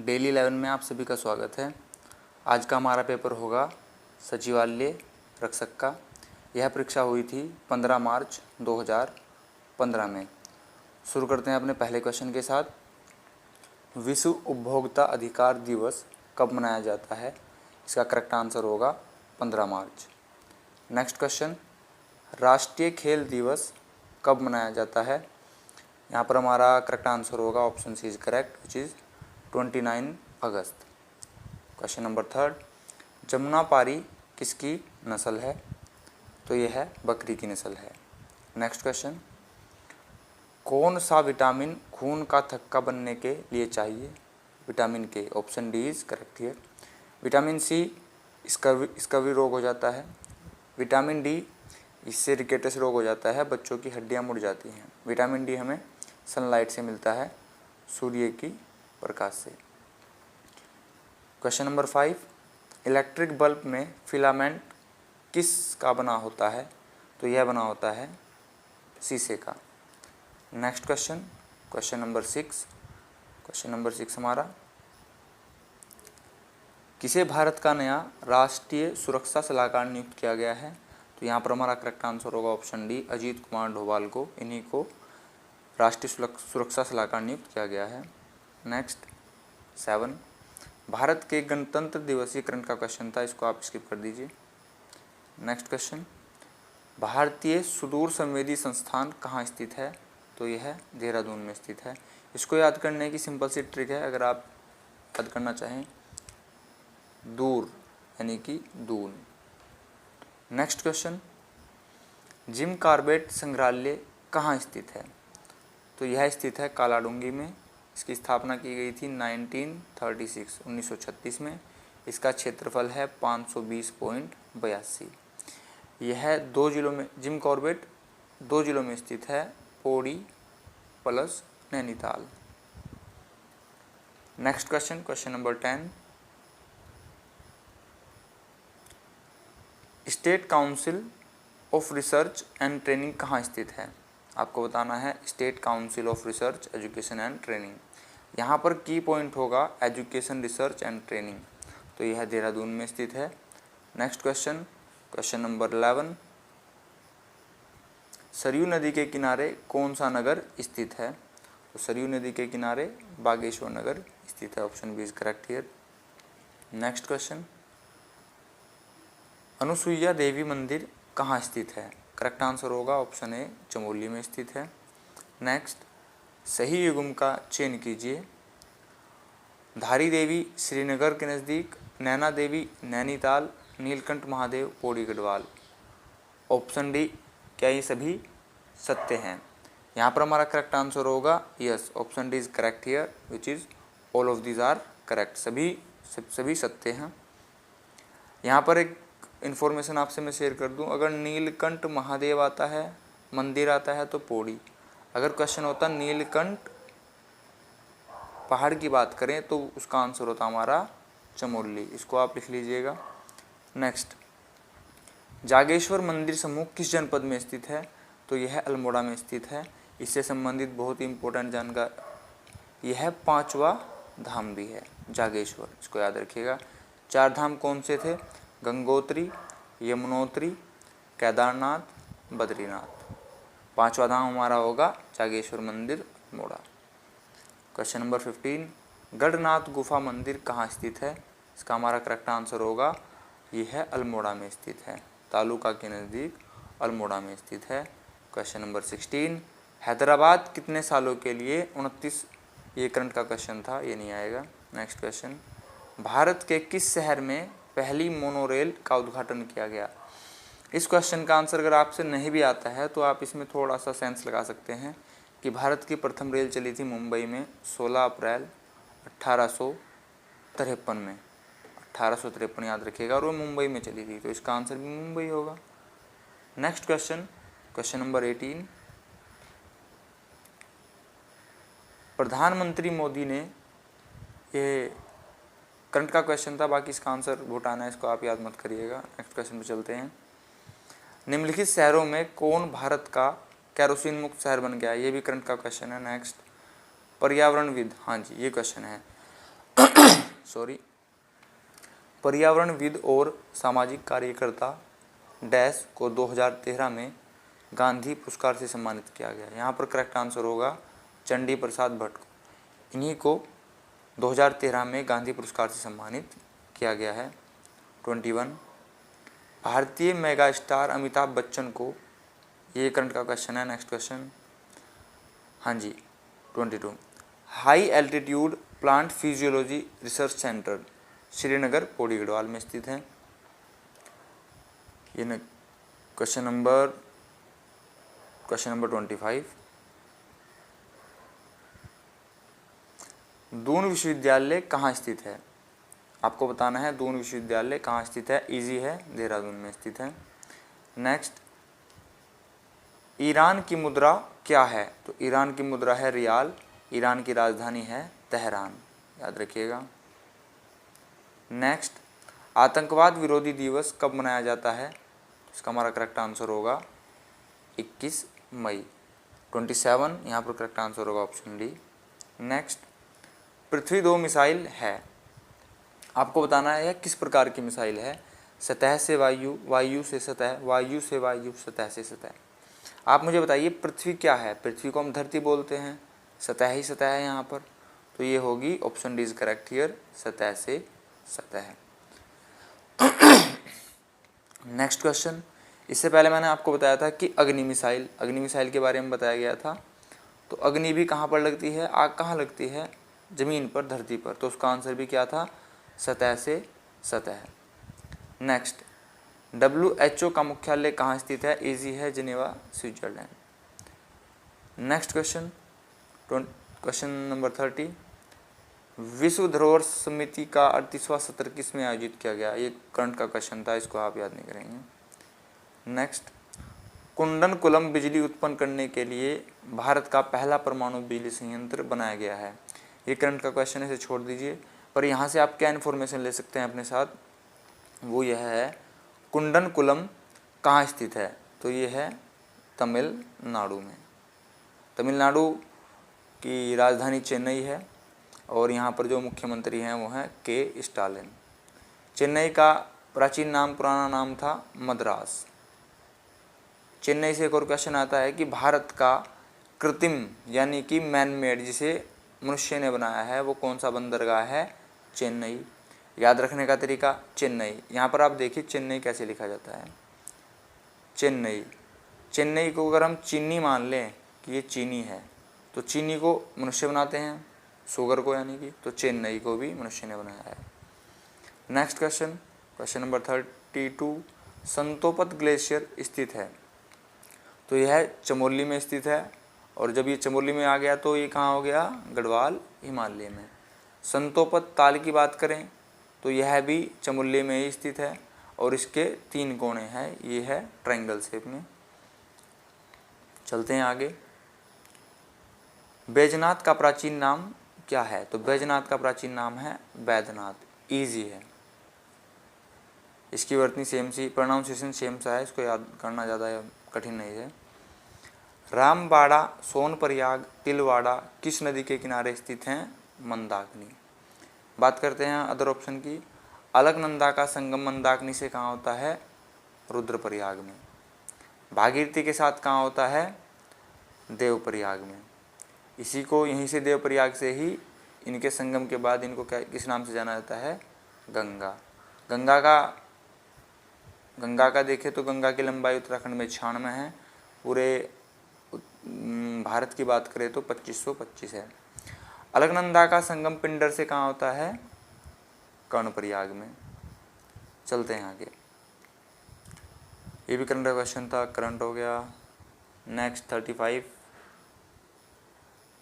Daily 11 में आप सभी का स्वागत है। आज का हमारा पेपर होगा सचिवालय रक्षक का। यह परीक्षा हुई थी 15 मार्च 2015 में। शुरू करते हैं अपने पहले क्वेश्चन के साथ। विश्व उपभोक्ता अधिकार दिवस कब मनाया जाता है? इसका करेक्ट आंसर होगा 15 मार्च। नेक्स्ट क्वेश्चन, राष्ट्रीय खेल दिवस कब मनाया जाता है? यहाँ पर हमारा करेक्ट आंसर होगा option C is correct, which is 29 अगस्त। क्वेश्चन नंबर थर्ड, जमुनापारी किसकी नस्ल है? तो यह है बकरी की नस्ल है। नेक्स्ट क्वेश्चन, कौन सा विटामिन खून का थक्का बनने के लिए चाहिए? Vitamin K, option D is correct here. Vitamin C scurvy रोग हो जाता है। विटामिन डी, इससे रिकेटस रोग हो जाता है, बच्चों की हड्डियां मुड़ जाती हैं। विटामिन डी हमें सनलाइट से मिलता है, सूर्य की प्रकाश से। क्वेश्चन नंबर 5, इलेक्ट्रिक बल्ब में फिलामेंट किस का बना होता है? तो यह बना होता है शीशे का। Next question, question number 6। Question number 6 हमारा, किसे भारत का नया राष्ट्रीय सुरक्षा सलाहकार नियुक्त किया गया है? तो यहाँ पर हमारा करेक्ट आंसर होगा ऑप्शन डी, अजीत कुमार डोभाल को, इन्हीं को राष्ट्रीय सुरक्षा सलाहकार नियुक्त किया गया है। नेक्स्ट 7, भारत के गणतंत्र दिवसीय करंट का क्वेश्चन था, इसको आप स्किप कर दीजिए। नेक्स्ट क्वेश्चन, भारतीय सुदूर संवेदी संस्थान कहाँ स्थित है? तो यह देहरादून में स्थित है। इसको याद करने की सिंपल सी ट्रिक है, अगर आप याद करना चाहें, दूर यानी कि Doon. Next question, Jim Corbett संग्रहालय कहाँ स्थित है? तो यह स्थित है कालाडूंगी में। इसकी स्थापना की गई थी 1936 में। इसका क्षेत्रफल है 520.82। यह 2 जिलों में, जिम कॉर्बेट 2 जिलों में स्थित है, Pauri plus Nainital. Next question, question number 10, state council of research and training कहाँ स्थित है? आपको बताना है state council of research education and training. यहाँ पर की पॉइंट होगा एजुकेशन रिसर्च एंड ट्रेनिंग, तो यह देहरादून में स्थित है। Next question, question number 11, Saryu नदी के किनारे कौन सा नगर स्थित है? तो सरयू नदी के किनारे बागेश्वर नगर स्थित है, option B is correct here. Next question, Anusuya Devi मंदिर कहाँ स्थित है? करेक्ट आंसर होगा ऑप्शन ए, चमोली में स्थित है। नेक्स्ट, सही युग्म का चयन कीजिए। धारी देवी श्रीनगर के नज़दीक, नैना देवी नैनीताल, नीलकंठ महादेव पौड़ी गढ़वाल। ऑप्शन डी, क्या ये सभी सत्य हैं? यहाँ पर हमारा करेक्ट आंसर होगा yes, option D is correct here, which is all of these are correct. सभी सत्य हैं। यहाँ पर एक इन्फॉर्मेशन आपसे मैं शेयर कर दूं, अगर नीलकंठ महादेव आता है, मंदिर आता है, तो पौड़ी। अगर क्वेश्चन होता नीलकंठ पहाड़ की बात करें तो उसका आंसर होता हमारा चमोली। इसको आप लिख लीजिएगा। नेक्स्ट, जागेश्वर मंदिर समूह किस जनपद में स्थित है? तो यह अल्मोड़ा में स्थित है। इससे संबंधित बहुत ही इंपॉर्टेंट जानकारी, यह 5वां धाम भी है जागेश्वर, इसको याद रखिएगा। 4 धाम कौन से थे? गंगोत्री, यमुनोत्री, केदारनाथ, बद्रीनाथ। 5वां धाम हमारा होगा जागेश्वर मंदिर, अल्मोड़ा। क्वेश्चन नंबर 15, गढ़नाथ गुफा मंदिर कहाँ स्थित है? इसका हमारा करेक्ट आंसर होगा यह है अल्मोड़ा में स्थित है, तालुका के नज़दीक अल्मोड़ा में स्थित है। क्वेश्चन नंबर 16, हैदराबाद कितने सालों के लिए 29, ये करंट का क्वेश्चन था, ये नहीं आएगा। नेक्स्ट क्वेश्चन, भारत के किस शहर में पहली मोनोरेल का उद्घाटन किया गया? इस क्वेश्चन का आंसर अगर आपसे नहीं भी आता है तो आप इसमें थोड़ा सा सेंस लगा सकते हैं कि भारत की प्रथम रेल चली थी मुंबई में 16 अप्रैल 1853 में। 1853 याद रखिएगा, और वो मुंबई में चली थी, तो इसका आंसर भी मुंबई होगा। नेक्स्ट क्वेश्चन, क्वेश्चन नंबर 18, प्रधानमंत्री मोदी ने, ये करंट का क्वेश्चन था, बाकी इसका आंसर भूटान है, इसको आप याद मत करिएगा। नेक्स्ट क्वेश्चन पे चलते हैं। निम्नलिखित शहरों में कौन भारत का केरोसिन मुक्त शहर बन गया? ये भी करंट का क्वेश्चन है। नेक्स्ट, पर्यावरणविद, हाँ जी ये क्वेश्चन है। पर्यावरणविद और सामाजिक कार्यकर्ता डैश को 2013 में गांधी पुरस्कार से सम्मानित किया गया। यहाँ पर करेक्ट आंसर होगा चंडी प्रसाद भट्ट को। इन्हीं को 2013 में गांधी पुरस्कार से सम्मानित किया गया है। 21 भारतीय मेगा स्टार अमिताभ बच्चन को, ये करंट का क्वेश्चन है। नेक्स्ट क्वेश्चन, हाँ जी 22 high altitude plant physiology research centre Srinagar Pauri Garhwal में स्थित है। ये क्वेश्चन नंबर 25 दून विश्वविद्यालय कहाँ स्थित है? आपको बताना है दून विश्वविद्यालय कहाँ स्थित है। इजी है, देहरादून में स्थित है। नेक्स्ट, ईरान की मुद्रा क्या है? तो ईरान की मुद्रा है रियाल। ईरान की राजधानी है तेहरान, याद रखिएगा। नेक्स्ट, आतंकवाद विरोधी दिवस कब मनाया जाता है? इसका हमारा करेक्ट आंसर होगा 21 मई 27। यहाँ पर करेक्ट आंसर होगा ऑप्शन डी। नेक्स्ट, पृथ्वी 2 मिसाइल है। आपको बताना है किस प्रकार की मिसाइल है। सतह से वायु, वायु से सतह, वायु से वायु, सतह से सतह। आप मुझे बताइए पृथ्वी क्या है? पृथ्वी को हम धरती बोलते हैं, सतह ही सतह है यहाँ पर, तो ये होगी option D is correct here, सतह से सतह। नेक्स्ट क्वेश्चन, इससे पहले मैंने आपको बताया था कि अग्नि मिसाइल के बारे में बताया गया था। तो अग्नि भी कहाँ पर लगती है? आग कहाँ लगती है? जमीन पर, धरती पर। तो उसका आंसर भी क्या था? सतह से सतह। नेक्स्ट, WHO का मुख्यालय कहाँ स्थित है? इजी है, Geneva Switzerland. Next question, question number 30 विश्व धरोहर समिति का 38वां सत्र किस में आयोजित किया गया? ये करंट का क्वेश्चन था, इसको आप याद नहीं करेंगे। नेक्स्ट, कुंडनकुलम बिजली उत्पन्न करने के लिए भारत का पहला परमाणु बिजली संयंत्र बनाया गया है। ये करंट का क्वेश्चन है, इसे छोड़ दीजिए। पर यहाँ से आप क्या इन्फॉर्मेशन ले सकते हैं अपने साथ, वो यह है कुंडनकुलम कहाँ स्थित है? तो ये है तमिलनाडु में। तमिलनाडु की राजधानी चेन्नई है और यहाँ पर जो मुख्यमंत्री हैं वो हैं के स्टालिन। चेन्नई का प्राचीन नाम, पुराना नाम था मद्रास। चेन्नई से एक और क्वेश्चन आता है कि भारत का कृत्रिम यानी कि मैन मेड, जिसे मनुष्य ने बनाया है, वो कौन सा बंदरगाह है? चेन्नई। याद रखने का तरीका, चेन्नई। यहाँ पर आप देखिए चेन्नई कैसे लिखा जाता है, चेन्नई। चेन्नई को अगर हम चीनी मान लें कि ये चीनी है, तो चीनी को मनुष्य बनाते हैं, शुगर को यानी कि, तो चेन्नई को भी मनुष्य ने बनाया है। Next question, question number 32 Satopanth glacier स्थित है? तो यह चमोली में स्थित है, और जब ये चमोली में आ गया तो ये कहाँ हो गया? गढ़वाल हिमालय में। संतोपत ताल की बात करें तो यह भी चमोली में ही स्थित है और इसके 3 कोने हैं, ये है ट्रायंगल शेप में। चलते हैं आगे। बैजनाथ का प्राचीन नाम क्या है? तो बैजनाथ का प्राचीन नाम है बैद्यनाथ। इजी है, इसकी वर्तनी सेम सी, प्रोनाउंसिएशन सेम सा है, इसको याद करना ज़्यादा कठिन नहीं है। रामबाड़ा, सोनप्रयाग, तिलवाड़ा किस नदी के किनारे स्थित हैं? मंदाकिनी। बात करते हैं अदर ऑप्शन की। अलकनंदा का संगम मंदाकिनी से कहाँ होता है? रुद्रप्रयाग में। भागीरथी के साथ कहाँ होता है? देवप्रयाग में। इसी को यहीं से, देवप्रयाग से ही इनके संगम के बाद इनको क्या, किस नाम से जाना जाता है? गंगा। गंगा का देखें तो गंगा की लंबाई उत्तराखंड में 96 है, पूरे भारत की बात करें तो 2525 है। अलकनंदा का संगम पिंडर से कहाँ होता है? कर्णप्रयाग में। चलते हैं आगे। ये भी करंट क्वेश्चन था, करंट हो गया। नेक्स्ट 35,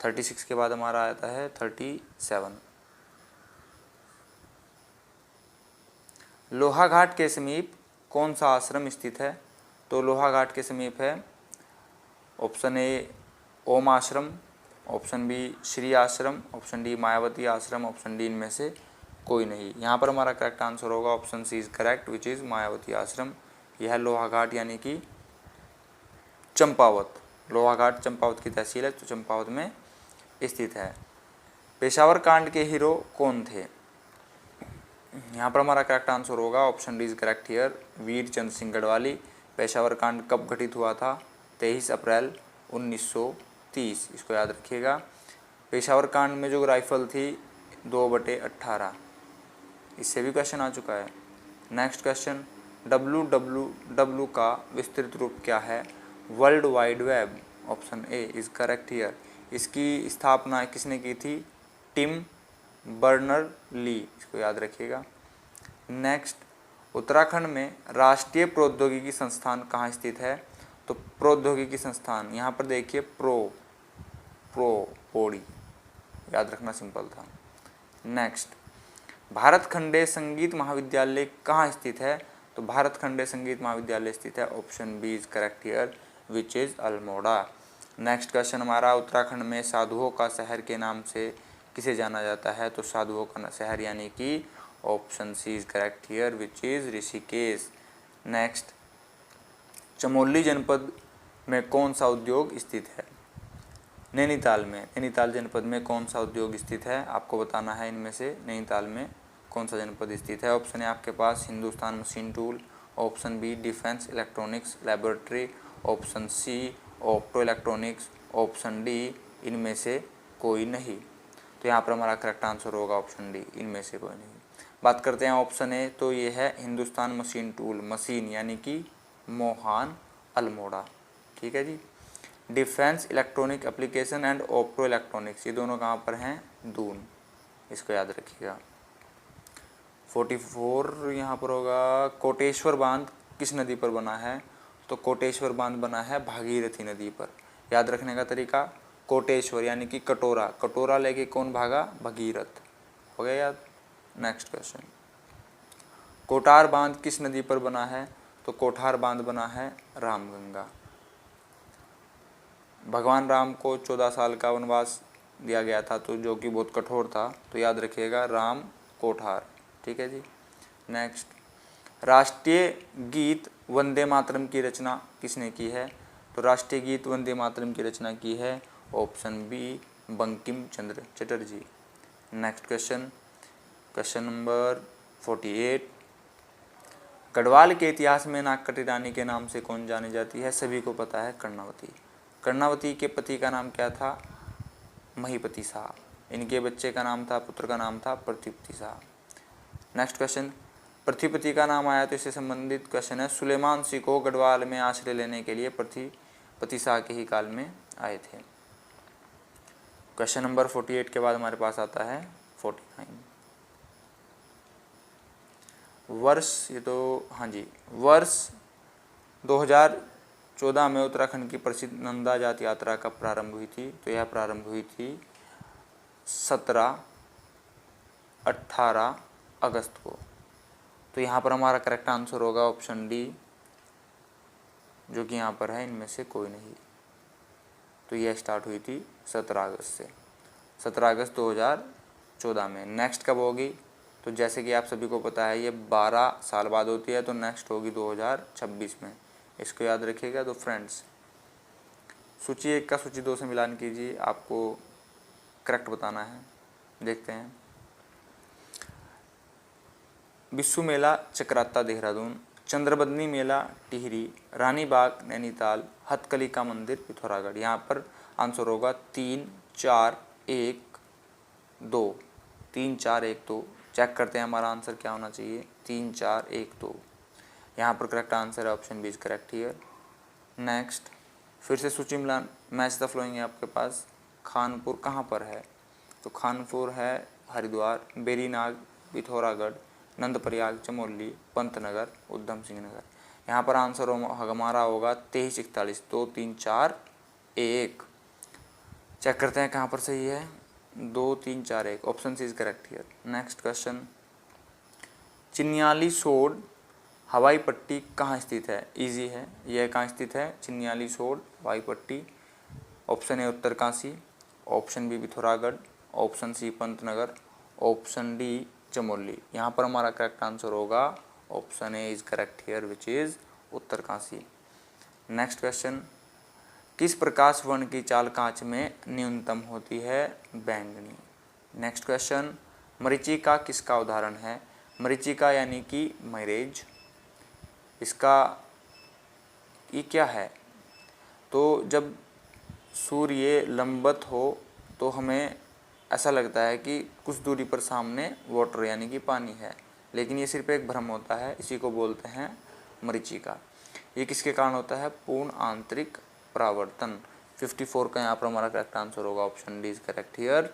36 के बाद हमारा आता है 37। लोहाघाट के समीप कौन सा आश्रम स्थित है? तो लोहाघाट के समीप है ऑप्शन ए ओम आश्रम, ऑप्शन बी श्री आश्रम, ऑप्शन डी मायावती आश्रम, ऑप्शन डी इनमें से कोई नहीं। यहाँ पर हमारा करेक्ट आंसर होगा option C is correct, which is Mayavati Ashram. यह लोहाघाट यानी कि चंपावत, लोहाघाट चंपावत की तहसील है, तो चंपावत में स्थित है। पेशावर कांड के हीरो कौन थे? यहाँ पर हमारा करेक्ट आंसर होगा option D is correct here, Veer Chandra Singh Garhwali. Peshawar कांड कब घटित हुआ था? 23 अप्रैल 1930, इसको याद रखिएगा। पेशावर कांड में जो राइफल थी 2/18, इससे भी क्वेश्चन आ चुका है। नेक्स्ट क्वेश्चन, WWW का विस्तृत रूप क्या है? World wide web. Option A is correct here. इसकी स्थापना किसने की थी? टिम बर्नर-ली, इसको याद रखिएगा। नेक्स्ट, उत्तराखंड में राष्ट्रीय प्रौद्योगिकी संस्थान कहाँ स्थित है? तो प्रौद्योगिकी संस्थान, यहाँ पर देखिए पोड़ी, याद रखना सिंपल था। नेक्स्ट, भारत खंडे संगीत महाविद्यालय कहाँ स्थित है? तो भारत खंडे संगीत महाविद्यालय स्थित है, option B is correct here, which is Almora. Next question हमारा, उत्तराखंड में साधुओं का शहर के नाम से किसे जाना जाता है? तो साधुओं का शहर यानी कि option C is correct here, which is Rishikesh. Next, Chamoli जनपद में कौन सा उद्योग स्थित है? नैनीताल में, नैनीताल जनपद में कौन सा उद्योग स्थित है? आपको बताना है इनमें से नैनीताल में कौन सा जनपद स्थित है। ऑप्शन है आपके पास Hindustan machine tool, option B defence electronics laboratory, option C opto electronics, option D इनमें से कोई नहीं। तो यहाँ पर हमारा करेक्ट आंसर होगा ऑप्शन डी, इनमें से कोई नहीं। बात करते हैं ऑप्शन ए, तो ये है हिंदुस्तान मशीन टूल, मशीन यानी कि मोहान अल्मोड़ा, ठीक है जी। Defence electronic application and opto electronics, ये दोनों कहाँ पर हैं? दून, इसको याद रखिएगा। 44 यहाँ पर होगा, कोटेश्वर बांध किस नदी पर बना है? तो कोटेश्वर बांध बना है भागीरथी नदी पर। याद रखने का तरीका, कोटेश्वर यानी कि कटोरा, कटोरा लेके कौन भागा? भगीरथ, हो गया याद। नेक्स्ट क्वेश्चन, कोटार बांध किस नदी पर बना है? तो कोठार बांध बना है रामगंगा। भगवान राम को 14 साल का वनवास दिया गया था, तो जो कि बहुत कठोर था, तो याद रखिएगा राम कोठार, ठीक है जी। नेक्स्ट, राष्ट्रीय गीत वंदे मातरम की रचना किसने की है? तो राष्ट्रीय गीत वंदे मातरम की रचना की है, option B Bankim Chandra Chatterjee. Next question, question number 48, Garhwal के इतिहास में नागकटी रानी के नाम से कौन जानी जाती है? सभी को पता है, कर्णावती। कर्णावती के पति का नाम क्या था? महीपति शाह। इनके बच्चे का नाम था, पुत्र का नाम था पृथ्वीपति शाह। नेक्स्ट क्वेश्चन, पृथ्वीपति का नाम आया तो इससे संबंधित क्वेश्चन है, सुलेमान सिंह को गढ़वाल में आश्रय लेने के लिए पृथ्वीपति शाह के ही काल में आए थे। क्वेश्चन नंबर 48 के बाद हमारे पास आता है 49। वर्ष, ये तो हाँ जी, वर्ष 2014 में उत्तराखंड की प्रसिद्ध नंदा जात यात्रा कब प्रारंभ हुई थी? तो यह प्रारंभ हुई थी 17-18 अगस्त को। तो यहाँ पर हमारा करेक्ट आंसर होगा ऑप्शन डी, जो कि यहाँ पर है इनमें से कोई नहीं। तो यह स्टार्ट हुई थी 17 अगस्त से, 17 अगस्त 2014 में। नेक्स्ट कब होगी? तो जैसे कि आप सभी को पता है ये 12 साल बाद होती है, तो नेक्स्ट होगी 2026 में, इसको याद रखिएगा। तो फ्रेंड्स, सूची 1 का सूची 2 से मिलान कीजिए, आपको करेक्ट बताना है। देखते हैं, बिस्सू मेला चक्राता देहरादून, चंद्रबदनी मेला टिहरी, रानी बाग नैनीताल, हथकलिका मंदिर पिथौरागढ़। यहाँ पर आंसर होगा 3, 4, 1, 2। 3, 4, 1, 2। चेक करते हैं हमारा आंसर क्या होना चाहिए। 3, 4, 1, 2। यहाँ पर करेक्ट आंसर है option B is correct here. Next, फिर से सूची मिलान, मैच द फ्लोइंग है आपके पास। खानपुर कहाँ पर है? तो खानपुर है हरिद्वार, बेरीनाग पिथौरागढ़, नंदप्रयाग चमोली, पंतनगर, उधम सिंह नगर। यहाँ पर आंसर हमारा होगा 23-41। 2, 3, 4, 1। चेक करते हैं कहाँ पर सही है। 2, 3, 4, 1, option C is correct here. Next question, Chinyalisaur हवाई पट्टी कहाँ स्थित है? इजी है, यह कहाँ स्थित है? चिन्यालीसोड़ हवाई पट्टी। Option A Uttarkashi, option B Pithoragarh, option C Pantnagar, option D Chamoli. यहाँ पर हमारा करेक्ट आंसर होगा option A is correct here, which is Uttarkashi. Next question, किस प्रकाश वर्ण की चाल कांच में न्यूनतम होती है? बैंगनी। नेक्स्ट क्वेश्चन, मरीचिका किसका उदाहरण है? मरीचिका यानी कि मैरेज, इसका ये क्या है, तो जब सूर्य लंबवत हो तो हमें ऐसा लगता है कि कुछ दूरी पर सामने वाटर यानी कि पानी है, लेकिन ये सिर्फ एक भ्रम होता है, इसी को बोलते हैं मरीचिका। ये किसके कारण होता है, पूर्ण आंतरिक परावर्तन। 54 का यहाँ पर हमारा करेक्ट आंसर होगा, option D is correct here,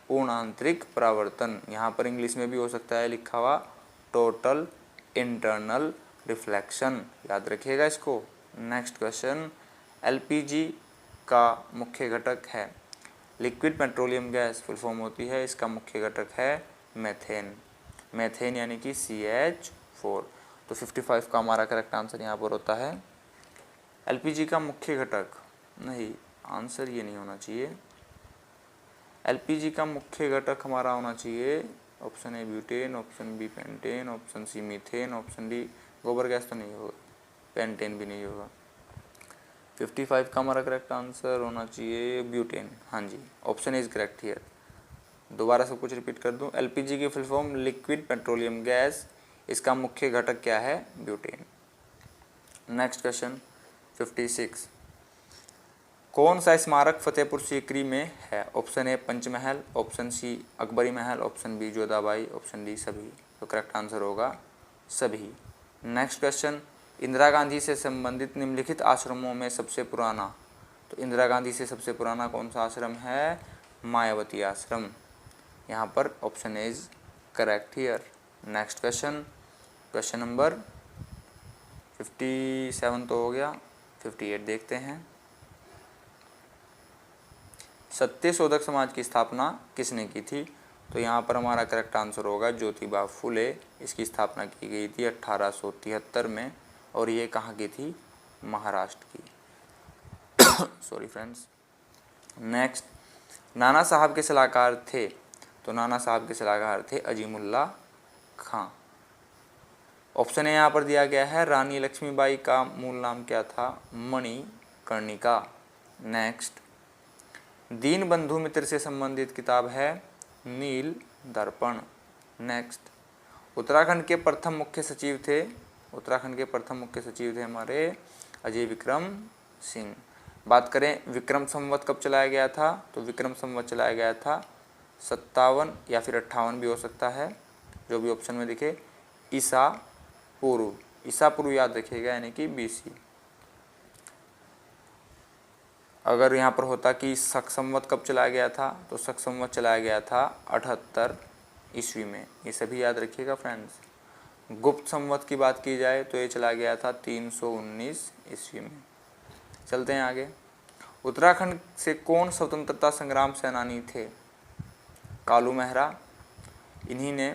पूर्ण आंतरिक परावर्तन। यहाँ पर इंग्लिश में भी हो सकता है लिखा हुआ टोटल इंटरनल रिफ्लेक्शन, याद रखिएगा इसको। नेक्स्ट क्वेश्चन, एलपीजी का मुख्य घटक है, liquid petroleum gas full form होती है, इसका मुख्य घटक है मेथेन, मेथेन यानी कि CH4। तो 55 का हमारा करेक्ट आंसर यहाँ पर होता है एलपीजी का मुख्य घटक, नहीं आंसर ये नहीं होना चाहिए, एलपीजी का मुख्य घटक हमारा होना चाहिए option A butane, option B pentane, option C methane, option D गोबर गैस तो नहीं होगा, पेंटेन भी नहीं होगा। 55 का हमारा करेक्ट आंसर होना चाहिए ब्यूटेन, हाँ जी, ऑप्शन इज करेक्ट हियर। दोबारा सब कुछ रिपीट कर दूं, एलपीजी की full form liquid petroleum gas, इसका मुख्य घटक क्या है, ब्यूटेन। नेक्स्ट क्वेश्चन 56, कौन सा स्मारक फतेहपुर सीकरी में है, option A Panchmahal, option C Akbari Mahal, option B Jodhabai, option D सभी। तो करेक्ट आंसर होगा सभी। नेक्स्ट क्वेश्चन, इंदिरा गांधी से संबंधित निम्नलिखित आश्रमों में सबसे पुराना, तो इंदिरा गांधी से सबसे पुराना कौन सा आश्रम है, मायावती आश्रम, यहाँ पर option A is correct here. Next question, question number 57 तो हो गया, 58 देखते हैं। सत्यशोधक समाज की स्थापना किसने की थी, तो यहाँ पर हमारा करेक्ट आंसर होगा ज्योतिबा फुले, इसकी स्थापना की गई थी 1873 में, और ये कहाँ की थी, महाराष्ट्र की। Sorry friends. नेक्स्ट, नाना साहब के सलाहकार थे, तो नाना साहब के सलाहकार थे अजीमुल्ला खां। ऑप्शन ए यहाँ पर दिया गया है, रानी लक्ष्मीबाई का मूल नाम क्या था, मणिकर्णिका। नेक्स्ट, दीन बंधु मित्र से संबंधित किताब है नील दर्पण। नेक्स्ट, उत्तराखंड के प्रथम मुख्य सचिव थे, उत्तराखंड के प्रथम मुख्य सचिव थे हमारे अजय विक्रम सिंह। बात करें विक्रम संवत कब चलाया गया था, तो विक्रम संवत चलाया गया था 57 या फिर 58 भी हो सकता है, जो भी ऑप्शन में दिखे। ईसा पूर्व, ईसा पूर्व याद रखिएगा यानी कि BC। अगर यहाँ पर होता कि शक संवत कब चलाया गया था, तो शक संवत चलाया गया था 78 ईस्वी में, ये सभी याद रखिएगा फ्रेंड्स। गुप्त संवत की बात की जाए तो ये चला गया था 319 ईस्वी में। चलते हैं आगे। उत्तराखंड से कौन स्वतंत्रता संग्राम सेनानी थे, कालू मेहरा, इन्हीं ने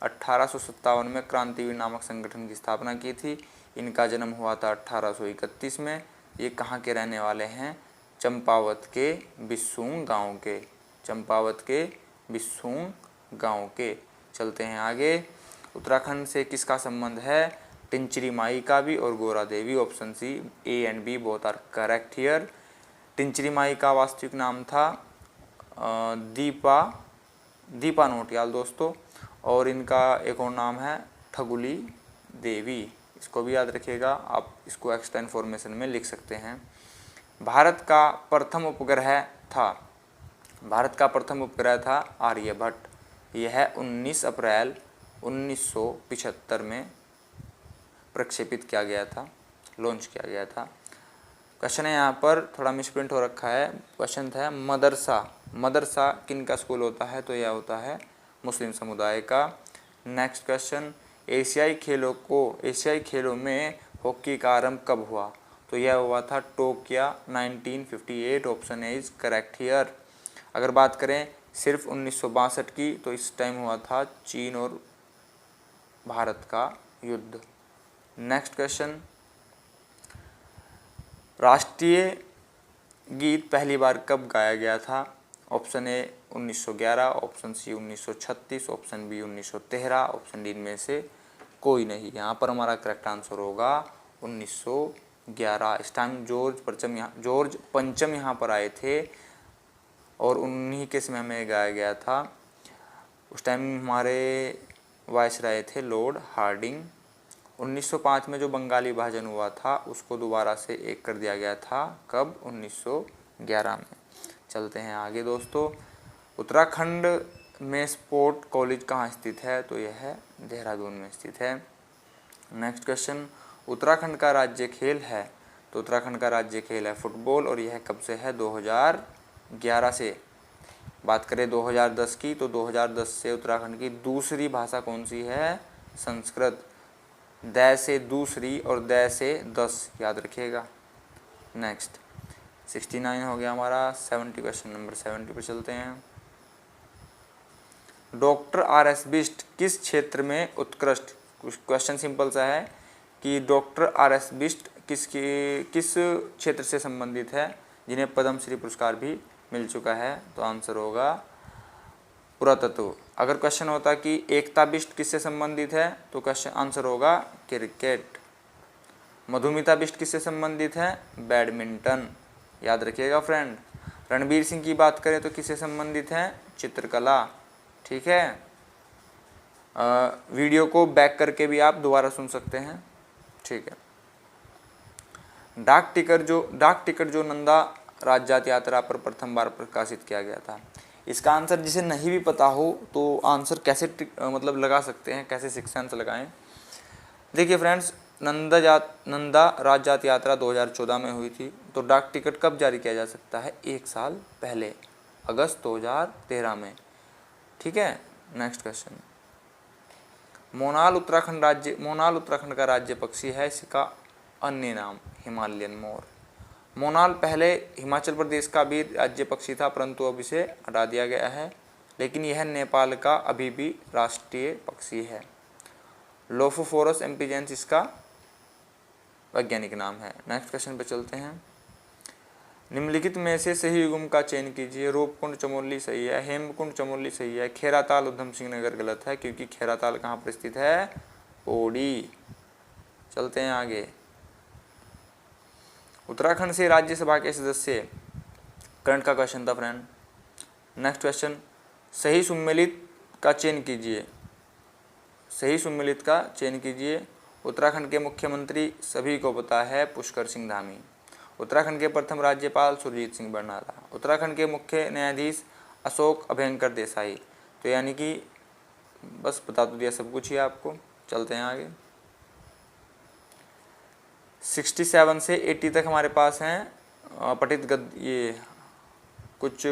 1857 में क्रांतिवीर नामक संगठन की स्थापना की थी। इनका जन्म हुआ था 1831 में। ये कहाँ के रहने वाले हैं, चंपावत के बिस्सूं गांव के, चंपावत के बिस्सूं गांव के। चलते हैं आगे। उत्तराखंड से किसका संबंध है, टिंचरी माई का भी और Gaura Devi, option C A and B both are correct here. Tinchari Mai का वास्तविक नाम था दीपा नोटियाल दोस्तों, और इनका एक और नाम है ठगुली देवी, इसको भी याद रखिएगा, आप इसको एक्स्ट्रा इन्फॉर्मेशन में लिख सकते हैं। भारत का प्रथम उपग्रह था, भारत का प्रथम उपग्रह था आर्यभट्ट। यह 19 अप्रैल 1975 में प्रक्षेपित किया गया था, लॉन्च किया गया था। क्वेश्चन है यहाँ पर थोड़ा मिसप्रिंट हो रखा है, क्वेश्चन था मदरसा, मदरसा किन का स्कूल होता है, तो यह होता है मुस्लिम समुदाय का। नेक्स्ट क्वेश्चन, एशियाई खेलों में हॉकी का आरंभ कब हुआ, तो यह हुआ था Tokyo 1958, option A is correct here. अगर बात करें सिर्फ 1962 की, तो इस टाइम हुआ था चीन और भारत का युद्ध। नेक्स्ट क्वेश्चन, राष्ट्रीय गीत पहली बार कब गाया गया था, option A 1911, option C 1936, option B 1913, option D इनमें से कोई नहीं। यहाँ पर हमारा करेक्ट आंसर होगा 1911। इस टाइम जॉर्ज पंचम यहाँ पर आए थे और उन्हीं के समय में गाया गया था। उस टाइम हमारे वायसराय थे लॉर्ड हार्डिंग। 1905 में जो बंगाली विभाजन हुआ था उसको दोबारा से एक कर दिया गया था, कब? 1911 में। चलते हैं आगे दोस्तों। उत्तराखंड में स्पोर्ट कॉलेज कहाँ स्थित है? तो यह है देहरादून में स्थित है। नेक्स्ट क्वेश्चन, उत्तराखंड का राज्य खेल है? तो उत्तराखंड का राज्य खेल है फुटबॉल, और यह कब से है? 2011 से। बात करें 2010 की, तो 2010 से उत्तराखंड की दूसरी भाषा कौन सी है? संस्कृत। द से दूसरी और द से 10 याद रखिएगा। नेक्स्ट 69 हो गया हमारा। 70 क्वेश्चन नंबर 70 पर चलते हैं। Doctor R S. बिष्ट किस क्षेत्र में उत्कृष्ट? क्वेश्चन सिंपल सा है कि डॉक्टर आर.एस. बिष्ट किस क्षेत्र से संबंधित है जिन्हें पद्मश्री पुरस्कार भी मिल चुका है? तो आंसर होगा पुरातत्व। अगर क्वेश्चन होता कि एकता बिष्ट किससे संबंधित है, तो क्वेश्चन आंसर होगा क्रिकेट। मधुमिता बिष्ट किससे संबंधित है? बैडमिंटन। याद रखिएगा फ्रेंड। रणबीर सिंह की बात करें तो किससे संबंधित है? चित्रकला। ठीक है। वीडियो को बैक करके भी आप दोबारा सुन सकते हैं। ठीक है। डाक टिकट जो नंदा राज्य यात्रा पर प्रथम बार प्रकाशित किया गया था, इसका आंसर जिसे नहीं भी पता हो तो आंसर कैसे मतलब लगा सकते हैं, कैसे सेक्शंस लगाएं। देखिए फ्रेंड्स, नंदा राज्य यात्रा 2014 में हुई थी, तो डाक टिकट कब जारी किया जा सकता है? 1 साल पहले, अगस्त 2013 में। ठीक है। नेक्स्ट क्वेश्चन, मोनाल उत्तराखंड का राज्य पक्षी है, इसका अन्य नाम हिमालयन मोर। मोनाल पहले हिमाचल प्रदेश का भी राज्य पक्षी था, परंतु अब इसे हटा दिया गया है, लेकिन यह नेपाल का अभी भी राष्ट्रीय पक्षी है। लोफोफोरस एम्पिजेंस इसका वैज्ञानिक नाम है। नेक्स्ट क्वेश्चन पे चलते हैं। निम्नलिखित में से सही युग्म का चयन कीजिए। रूपकुंड चमोली सही है, हेमकुंड चमोली सही है, खेराताल उधम सिंह नगर गलत है, क्योंकि खेराताल कहाँ पर स्थित है? ओडी। चलते हैं आगे। उत्तराखंड से राज्यसभा के सदस्य, करंट का क्वेश्चन था फ्रेंड। नेक्स्ट क्वेश्चन, सही सम्मिलित का चयन कीजिए। सही सम्मिलित का चयन कीजिए। उत्तराखंड के मुख्यमंत्री सभी को पता है, पुष्कर सिंह धामी। उत्तराखंड के प्रथम राज्यपाल सुरजीत सिंह बरनाला। उत्तराखंड के मुख्य न्यायाधीश अशोक अभयंकर देसाई। तो यानी कि बस बता तो दिया सब कुछ ही आपको। चलते हैं आगे। 67 से 80 तक हमारे पास हैं पठित गद्य, ये कुछ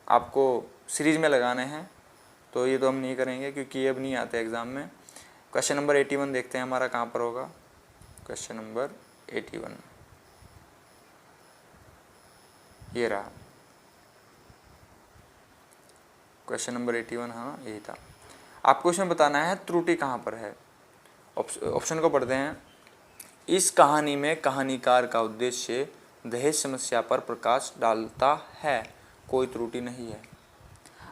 आपको सीरीज में लगाने हैं, तो ये तो हम नहीं करेंगे क्योंकि ये अब नहीं आते एग्ज़ाम में। क्वेश्चन नंबर 81 देखते हैं हमारा कहाँ पर होगा। क्वेश्चन नंबर 81 ये रहा। क्वेश्चन नंबर 81, हाँ यही था। आपको इसमें बताना है त्रुटि कहाँ पर है। ऑप्शन को पढ़ते हैं। इस कहानी में कहानीकार का उद्देश्य दहेज समस्या पर प्रकाश डालता है, कोई त्रुटि नहीं है।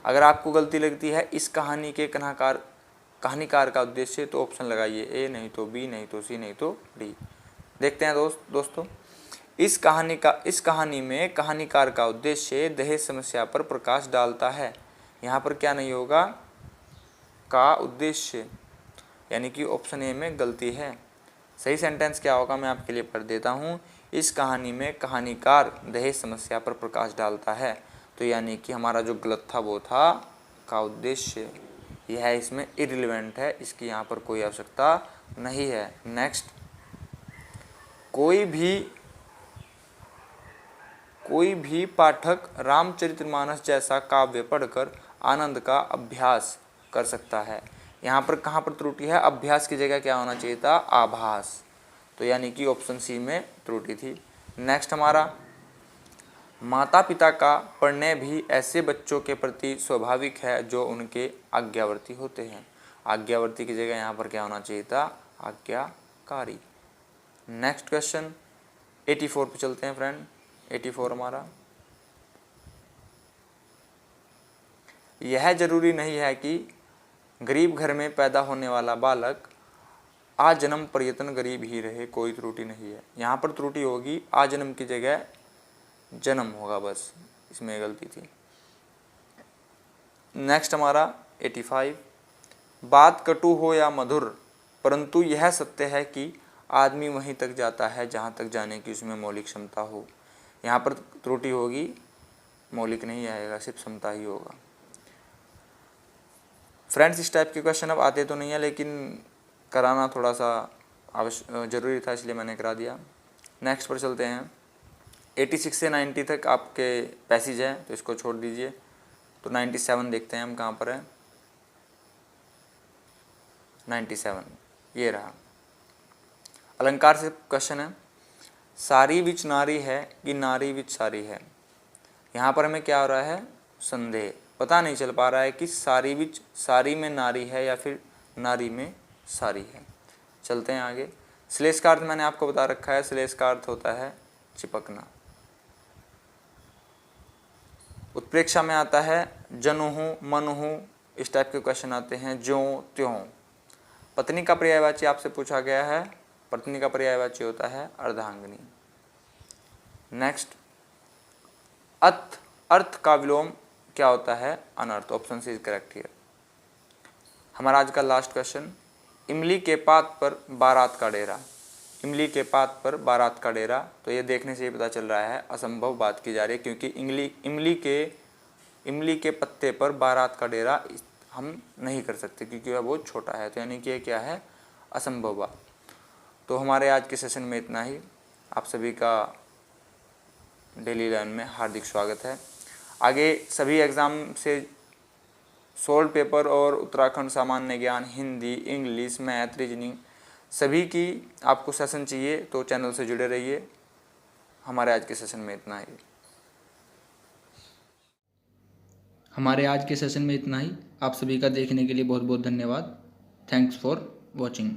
अगर आपको गलती लगती है इस कहानी के कहानीकार का उद्देश्य, तो ऑप्शन लगाइए ए, नहीं तो बी, नहीं तो सी, नहीं तो डी। देखते हैं दोस्तों। इस कहानी में कहानीकार का उद्देश्य दहेज समस्या पर प्रकाश डालता है। यहाँ पर क्या नहीं होगा? का उद्देश्य, यानी कि ऑप्शन ए में गलती है। सही सेंटेंस क्या होगा मैं आपके लिए पढ़ देता हूँ। इस कहानी में कहानीकार दहेज समस्या पर प्रकाश डालता है, तो यानी कि हमारा जो गलत था वो था का उद्देश्य। यह इसमें इररिलेवेंट है, इसकी यहाँ पर कोई आवश्यकता नहीं है। नेक्स्ट, कोई भी पाठक रामचरितमानस जैसा काव्य पढ़कर आनंद का अभ्यास कर सकता है। यहाँ पर कहाँ पर त्रुटि है? अभ्यास की जगह क्या होना चाहिए था? आभास। तो यानी कि ऑप्शन सी में त्रुटि थी। नेक्स्ट हमारा, माता पिता का पढ़ने भी ऐसे बच्चों के प्रति स्वाभाविक है जो उनके आज्ञावर्ती होते हैं। आज्ञावर्ती की जगह यहाँ पर क्या होना चाहिए था? आज्ञाकारी। नेक्स्ट क्वेश्चन 84 पे चलते हैं फ्रेंड। 84 हमारा, यह जरूरी नहीं है कि गरीब घर में पैदा होने वाला बालक आजन्म प्रयत्न गरीब ही रहे, कोई त्रुटि नहीं है। यहाँ पर त्रुटि होगी, आजन्म की जगह जन्म होगा, बस इसमें गलती थी। नेक्स्ट हमारा 85, बात कटु हो या मधुर, परंतु यह सत्य है कि आदमी वहीं तक जाता है जहाँ तक जाने की उसमें मौलिक क्षमता हो। यहाँ पर त्रुटि होगी, मौलिक नहीं आएगा, सिर्फ क्षमता ही होगा। फ्रेंड्स, इस टाइप के क्वेश्चन अब आते तो नहीं है, लेकिन कराना थोड़ा सा ज़रूरी था, इसलिए मैंने करा दिया। नेक्स्ट पर चलते हैं। 86 से 90 तक आपके पैसेज है, तो इसको छोड़ दीजिए। तो 97 देखते हैं हम कहाँ पर है। 97 ये रहा। अलंकार से क्वेश्चन है, सारी विच नारी है कि नारी विच सारी है। यहाँ पर हमें क्या हो रहा है, संदेह, पता नहीं चल पा रहा है कि सारी विच सारी में नारी है या फिर नारी में सारी है। चलते हैं आगे। श्लेष का अर्थ मैंने आपको बता रखा है, श्लेष का अर्थ होता है चिपकना। उत्प्रेक्षा में आता है जनुहु मनुहु, इस टाइप के क्वेश्चन आते हैं, ज्यों त्यों। पत्नी का पर्यायवाची आपसे पूछा गया है, पत्नी का पर्यायवाची होता है अर्धांगिनी। नेक्स्ट, अर्थ का विलोम क्या होता है, अनर्थ। Option C is correct here. हमारा आज का लास्ट क्वेश्चन, इमली के पात पर बारात का डेरा। इमली के पात पर बारात का डेरा, तो ये देखने से ही पता चल रहा है असंभव बात की जा रही है, क्योंकि इमली के पत्ते पर बारात का डेरा हम नहीं कर सकते, क्योंकि वह बहुत छोटा है। तो यानी कि ये क्या है, असंभव बात। तो हमारे आज के सेशन में इतना ही। आप सभी का डेली लर्न में हार्दिक स्वागत है। आगे सभी एग्ज़ाम से सोल्व पेपर और उत्तराखंड सामान्य ज्ञान, हिंदी, इंग्लिश, मैथ, रीजनिंग सभी की आपको सेशन चाहिए तो चैनल से जुड़े रहिए। हमारे आज के सेशन में इतना ही। आप सभी का देखने के लिए बहुत बहुत धन्यवाद। Thanks for watching.